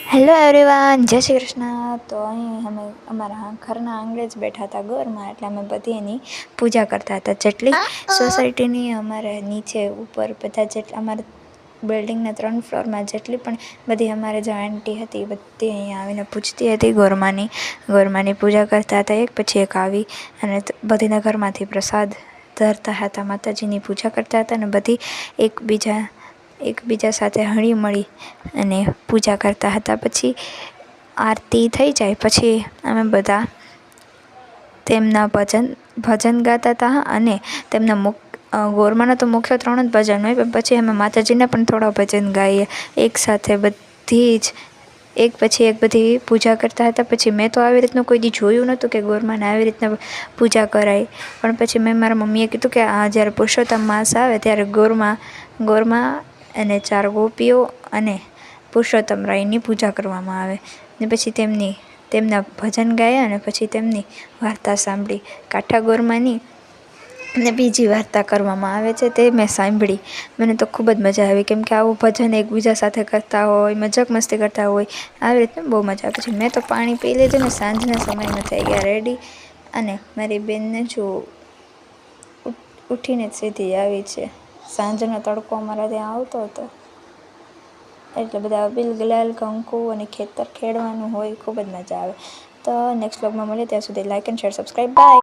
Hello everyone, જય શ્રી કૃષ્ણ. તો અહીં અમે અમારા ઘરના આંગણે જ બેઠા હતા ગોરમાં, એટલે અમે બધી એની પૂજા કરતા હતા. જેટલી સોસાયટીની અમારે નીચે ઉપર બધા જેટલા અમારે બિલ્ડિંગના 3 ફ્લોરમાં જેટલી પણ બધી અમારે જે આંટી હતી એ બધી અહીંયા આવીને પૂજતી હતી. ગોરમાની પૂજા કરતા હતા. એક પછી એક આવી અને બધીના ઘરમાંથી પ્રસાદ ધરતા હતા, માતાજીની પૂજા કરતા હતા અને બધી એકબીજા સાથે હળી મળી અને પૂજા કરતા હતા. પછી આરતી થઈ જાય પછી અમે બધા તેમના ભજન ગાતા હતા અને ગોરમાના તો મુખ્ય 3 જ ભજન હોય, પણ પછી અમે માતાજીના પણ થોડા ભજન ગાઈએ એકસાથે બધી જ એક પછી એક બધી પૂજા કરતા હતા. પછી મેં તો આવી રીતનું કોઈ દી જોયું નહોતું કે ગોરમાને આવી રીતના પૂજા કરાય, પણ પછી મેં મારા મમ્મીએ કીધું કે આ જ્યારે પુરુષોત્તમ માસ આવે ત્યારે ગોરમા અને 4 ગોપીઓ અને પુરુષોત્તમ રાયની પૂજા કરવામાં આવે ને પછી તેમના ભજન ગાયા અને પછી તેમની વાર્તા સાંભળી. કાઠા ગોરમાની ને બીજી વાર્તા કરવામાં આવે છે તે મેં સાંભળી. મને તો ખૂબ જ મજા આવી, કેમ કે આવું ભજન એકબીજા સાથે કરતા હોય, મજાક મસ્તી કરતા હોય, આવી રીતે બહુ મજા આવે. પછી મેં તો પાણી પી લીધું ને સાંજના સમયમાં થઈ ગયા રેડી, અને મારી બેનને જો ઉઠીને જ સીધી આવી છે. સાંજનો તડકો અમારા ત્યાં આવતો હતો એટલે બધા અબીલ ગુલાલ કંકુ અને ખેતર ખેડવાનું હોય, ખૂબ જ મજા આવે. તો નેક્સ્ટ વ્લોગમાં મળીએ, ત્યાં સુધી like and share subscribe. By.